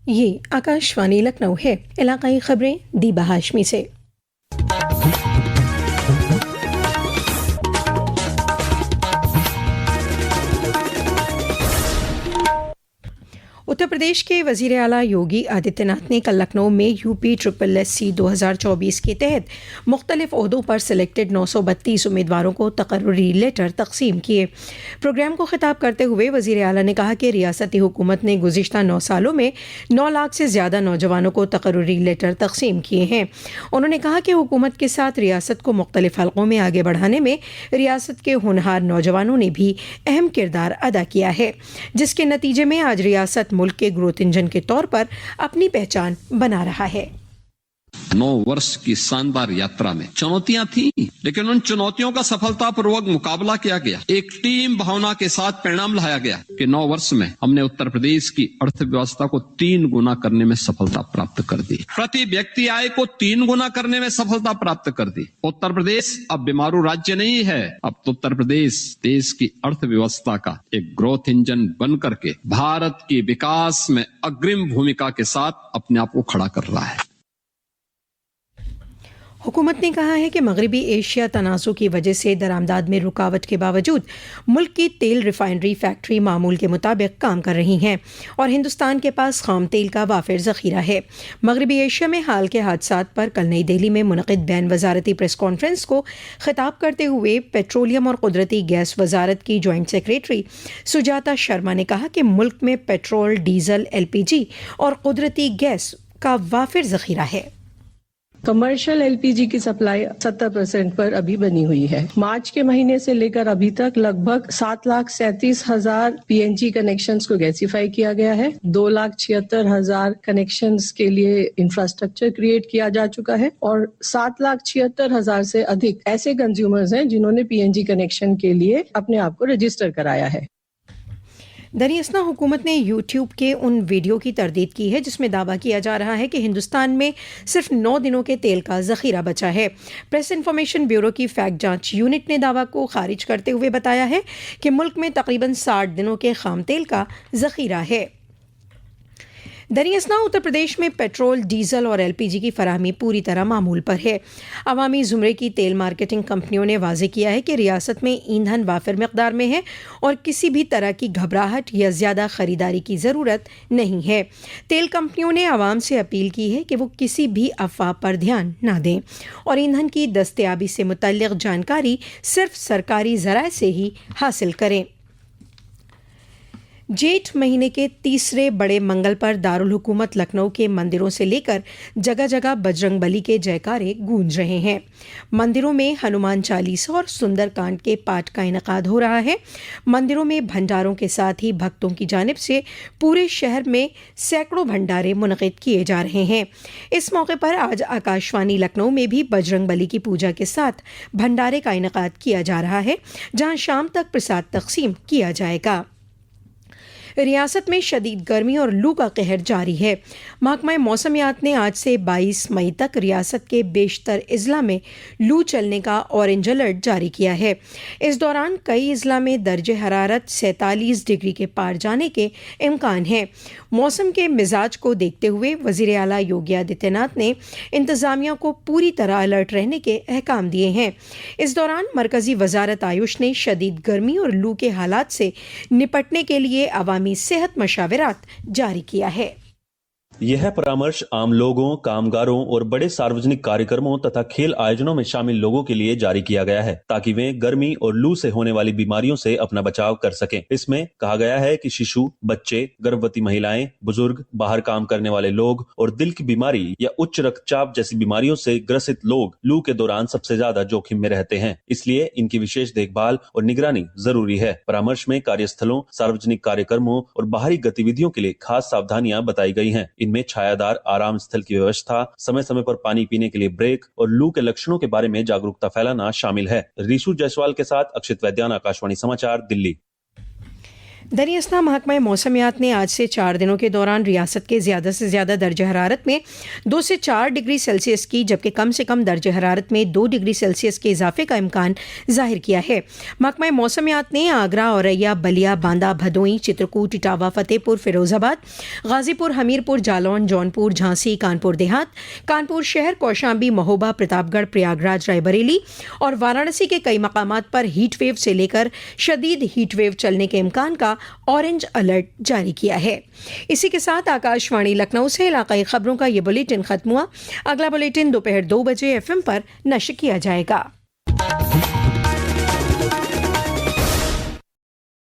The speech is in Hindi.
ये आकाशवाणी लखनऊ है। इलाकाई खबरें दीबा हाशमी से। उत्तर प्रदेश के वजीर आला योगी आदित्यनाथ ने कल लखनऊ में यूपी SSSC 2024 के तहत मुख्तलिफ ओहदों पर सिलेक्टेड 932 उम्मीदवारों को तकर्रुरी लेटर तकसीम किए। प्रोग्राम को खिताब करते हुए वजीर आला ने कहा कि रियासती हुकूमत ने गुज़िश्ता 9 सालों में 9 लाख से ज़्यादा नौजवानों को तकर्रुरी लेटर तकसीम किए हैं। उन्होंने कहा कि हुकूमत के साथ रियासत को मुख्तलिफ हलकों में आगे बढ़ाने में रियासत के होनहार नौजवानों ने भी अहम किरदार अदा किया है, जिसके नतीजे में आज रियासत मुल्क के ग्रोथ इंजन के तौर पर अपनी पहचान बना रहा है। 9 वर्ष की शानदार यात्रा में चुनौतियां थी, लेकिन उन चुनौतियों का सफलतापूर्वक मुकाबला किया गया। एक टीम भावना के साथ परिणाम लाया गया कि 9 वर्ष में हमने उत्तर प्रदेश की अर्थव्यवस्था को 3 गुना करने में सफलता प्राप्त कर दी, प्रति व्यक्ति आय को 3 गुना करने में सफलता प्राप्त कर दी। उत्तर प्रदेश अब बीमारू राज्य नहीं है, अब तो उत्तर प्रदेश देश की अर्थव्यवस्था का एक ग्रोथ इंजन बन करके भारत की विकास में अग्रिम भूमिका के साथ अपने आप को खड़ा कर रहा है। हुकूमत ने कहा है कि मगरबी एशिया तनाज़ुर की वजह से दरामदाद में रुकावट के बावजूद मुल्क की तेल रिफाइनरी फैक्ट्री मामूल के मुताबिक काम कर रही हैं और हिंदुस्तान के पास खाम तेल का वाफिर ज़ख़ीरा है। मगरबी एशिया में हाल के हादसात पर कल नई दिल्ली में मुनक़िद बैन वजारती प्रेस कॉन्फ्रेंस को खिताब करते हुए पेट्रोलियम और कुदरती गैस वजारत की जॉइंट सेक्रेटरी सुजाता शर्मा ने कहा कि मुल्क में पेट्रोल, डीजल, LPG और कुदरती गैस का वाफिर ज़ख़ीरा है। कमर्शियल LPG की सप्लाई 70% पर अभी बनी हुई है। मार्च के महीने से लेकर अभी तक लगभग 7,37,000 PNG कनेक्शंस को गैसीफाई किया गया है। 2,76,000 कनेक्शंस के लिए इंफ्रास्ट्रक्चर क्रिएट किया जा चुका है और 7,76,000 से अधिक ऐसे कंज्यूमर्स हैं जिन्होंने PNG कनेक्शन के लिए अपने आप को रजिस्टर कराया है। दरियासना हुकूमत ने YouTube के उन वीडियो की तरदीद की है जिसमें दावा किया जा रहा है कि हिंदुस्तान में सिर्फ 9 दिनों के तेल का ज़ख़ीरा बचा है। प्रेस इन्फॉर्मेशन ब्यूरो की फैक्ट जांच यूनिट ने दावा को खारिज करते हुए बताया है कि मुल्क में तकरीबन 60 दिनों के खाम तेल का ज़ख़ीरा है। दरियासना उत्तर प्रदेश में पेट्रोल, डीजल और LPG की फराहमी पूरी तरह मामूल पर है। अवामी ज़ुमरे की तेल मार्केटिंग कंपनियों ने वाज़ेह किया है कि रियासत में ईंधन वाफिर मकदार में है और किसी भी तरह की घबराहट या ज़्यादा ख़रीदारी की ज़रूरत नहीं है। तेल कंपनियों ने आवाम से अपील की है कि वो किसी भी अफवाह पर ध्यान न दें और ईंधन की दस्तयाबी से मुतल्लिक़ जानकारी सिर्फ सरकारी ज़राए से ही हासिल करें। जेठ महीने के तीसरे बड़े मंगल पर दारुल हुकूमत लखनऊ के मंदिरों से लेकर जगह जगह बजरंग बली के जयकारे गूंज रहे हैं। मंदिरों में हनुमान चालीसा और सुंदरकांड के पाठ का इनेकाद हो रहा है। मंदिरों में भंडारों के साथ ही भक्तों की जानिब से पूरे शहर में सैकड़ों भंडारे मुनक़िद किए जा रहे हैं। इस मौके पर आज आकाशवाणी लखनऊ में भी बजरंग बली की पूजा के साथ भंडारे का इनेकाद किया जा रहा है, जहां शाम तक प्रसाद तकसीम किया जाएगा। रियासत में शदीद गर्मी और लू का कहर जारी है। महकमा मौसमियात ने आज से 22 मई तक रियासत के बेशतर अजला में लू चलने का ऑरेंज अलर्ट जारी किया है। इस दौरान कई अजला में दर्जे हरारत 47 डिग्री के पार जाने के इम्कान है। मौसम के मिजाज को देखते हुए वज़ीर आला योगी आदित्यनाथ ने इंतज़ामिया को पूरी तरह अलर्ट रहने के अहकाम दिए हैं। इस दौरान मरकज़ी वज़ारत आयुष ने शदीद गर्मी और लू के हालात से निपटने के लिए अवामी सेहत मशावरात जारी किया है। यह परामर्श आम लोगों, कामगारों और बड़े सार्वजनिक कार्यक्रमों तथा खेल आयोजनों में शामिल लोगों के लिए जारी किया गया है ताकि वे गर्मी और लू से होने वाली बीमारियों से अपना बचाव कर सकें। इसमें कहा गया है कि शिशु, बच्चे, गर्भवती महिलाएं, बुजुर्ग, बाहर काम करने वाले लोग और दिल की बीमारी या उच्च रक्तचाप जैसी बीमारियों से ग्रसित लोग लू के दौरान सबसे ज्यादा जोखिम में रहते हैं, इसलिए इनकी विशेष देखभाल और निगरानी जरूरी है। परामर्श में कार्यस्थलों, सार्वजनिक कार्यक्रमों और बाहरी गतिविधियों के लिए खास सावधानियां बताई गई हैं। इनमें छायादार आराम स्थल की व्यवस्था, समय समय पर पानी पीने के लिए ब्रेक और लू के लक्षणों के बारे में जागरूकता फैलाना शामिल है। ऋषु जायसवाल के साथ अक्षित वैद्यान, आकाशवाणी समाचार, दिल्ली। दरी असना महकमा मौसमियात ने आज से 4 दिनों के दौरान रियासत के ज़्यादा से ज़्यादा दर्जा हरारत में 2 से 4 डिग्री सेल्सियस की जबकि कम से कम दर्जा हरारत में 2 डिग्री सेल्सियस के इजाफे का इम्कान जाहिर किया है। महकमा मौसमियात ने आगरा, औरैया, बलिया, बांदा, भदोई, चित्रकूट, इटावा, फतेहपुर, फिरोजाबाद, गाजीपुर, हमीरपुर, जालौन, जौनपुर, झांसी, कानपुर देहात, कानपुर शहर, कौशाम्बी, महोबा, प्रतापगढ़, प्रयागराज, रायबरेली और वाराणसी के कई मकामात पर हीट वेव से लेकर शदीद हीट वेव चलने के इम्कान का ऑरेंज अलर्ट जारी किया है। इसी के साथ आकाशवाणी लखनऊ से इलाकाई खबरों का ये बुलेटिन खत्म हुआ। अगला बुलेटिन दोपहर 2 बजे FM पर नश्र किया जाएगा।